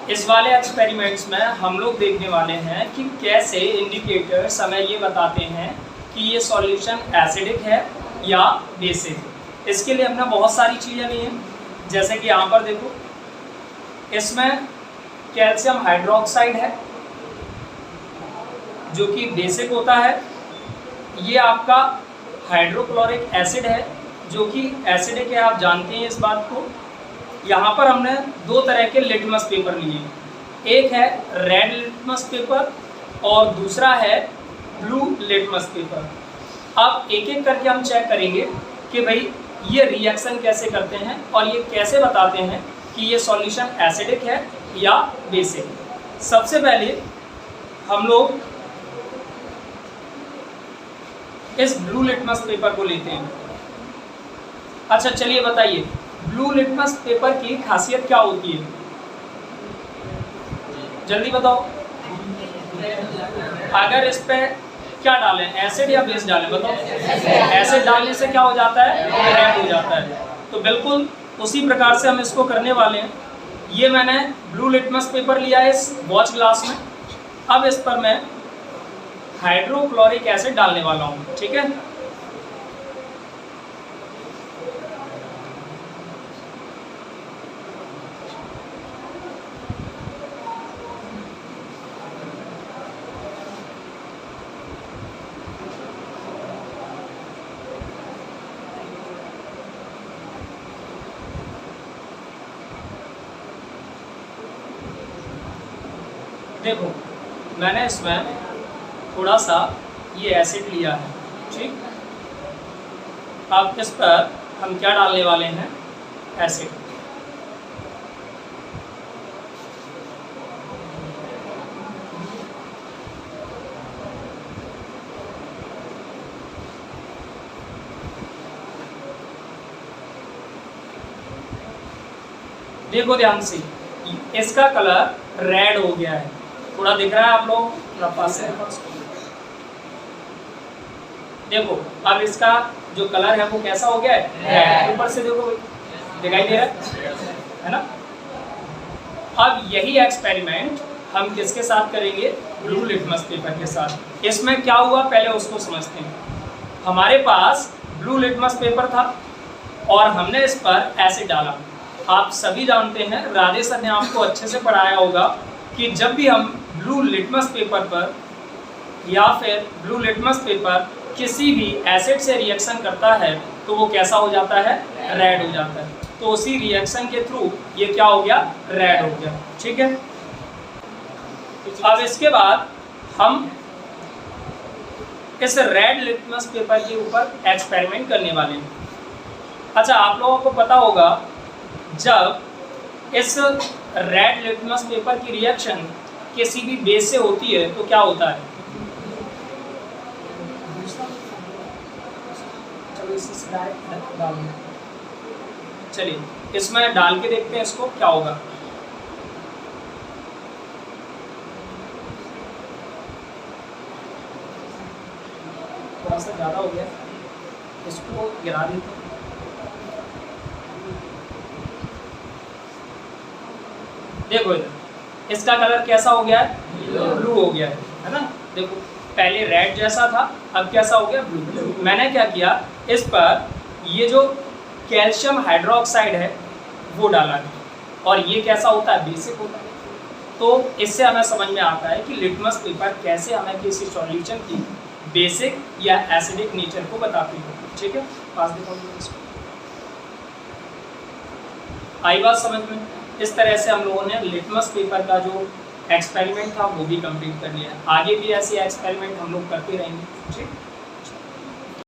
इस वाले एक्सपेरिमेंट्स में हम लोग देखने वाले हैं कि कैसे इंडिकेटर्स हमें ये बताते हैं कि ये सॉल्यूशन एसिडिक है या बेसिक। इसके लिए हमने बहुत सारी चीज़ें ली हैं, जैसे कि यहाँ पर देखो, इसमें कैल्शियम हाइड्रोक्साइड है जो कि बेसिक होता है। ये आपका हाइड्रोक्लोरिक एसिड है जो कि एसिडिक है, आप जानते हैं इस बात को। यहाँ पर हमने दो तरह के लिटमस पेपर लिए, एक है रेड लिटमस पेपर और दूसरा है ब्लू लिटमस पेपर। अब एक एक करके हम चेक करेंगे कि भाई ये रिएक्शन कैसे करते हैं और ये कैसे बताते हैं कि ये सॉल्यूशन एसिडिक है या बेसिक। सबसे पहले हम लोग इस ब्लू लिटमस पेपर को लेते हैं। अच्छा चलिए बताइए, ब्लू लिटमस पेपर की खासियत क्या होती है, जल्दी बताओ। अगर इस पे क्या डालें, एसिड या बेस डालें, बताओ। एसिड डालने से क्या हो जाता है, रेड हो जाता है। तो बिल्कुल उसी प्रकार से हम इसको करने वाले हैं। ये मैंने ब्लू लिटमस पेपर लिया है इस वॉच ग्लास में। अब इस पर मैं हाइड्रोक्लोरिक एसिड डालने वाला हूँ, ठीक है। देखो मैंने इसमें थोड़ा सा ये एसिड लिया है, ठीक। अब इस पर हम क्या डालने वाले हैं, एसिड। देखो ध्यान से, इसका कलर रेड हो गया है, थोड़ा दिख रहा है आप लोग पास से। देखो अब इसका जो कलर है वो कैसा हो गया है, ऊपर से देखो दिखाई दे रहा है ना। अब यही एक्सपेरिमेंट हम किसके साथ करेंगे, ब्लू लिटमस पेपर के साथ। इसमें क्या हुआ पहले उसको समझते हैं। हमारे पास ब्लू लिटमस पेपर था और हमने इस पर एसिड डाला। आप सभी जानते हैं, राधे सर ने आपको अच्छे से पढ़ाया होगा कि जब भी हम ब्लू लिटमस पेपर पर या फिर ब्लू लिटमस पेपर किसी भी एसिड से रिएक्शन करता है तो वो कैसा हो जाता है, रेड हो जाता है। तो उसी रिएक्शन के थ्रू ये क्या हो गया, रेड हो गया, ठीक है। अब इसके बाद हम इस रेड लिटमस पेपर के ऊपर एक्सपेरिमेंट करने वाले हैं। अच्छा आप लोगों को पता होगा, जब इस रेड लिटमस पेपर की रिएक्शन किसी भी बेस से होती है तो क्या होता है, चलिए इसमें डाल के देखते हैं इसको क्या होगा। थोड़ा सा ज़्यादा हो गया, इसको गिरा देते हैं। देखो इधर इसका कलर कैसा हो गया है, ब्लू हो गया है ना। देखो पहले रेड जैसा था, अब कैसा हो गया, ब्लू। मैंने क्या किया, इस पर ये जो कैल्शियम हाइड्रोक्साइड है वो डाला है और ये कैसा होता है, बेसिक होता है। तो इससे हमें समझ में आता है कि लिटमस पेपर कैसे हमें किसी सॉल्यूशन की बेसिक या एसिडिक नेचर को बताती है, ठीक है। पास दिखाओगे इसको, आई बात समझ में। इस तरह से हम लोगों ने लिटमस पेपर का जो एक्सपेरिमेंट था वो भी कंप्लीट कर लिया है। आगे भी ऐसे एक्सपेरिमेंट हम लोग करते रहेंगे, ठीक।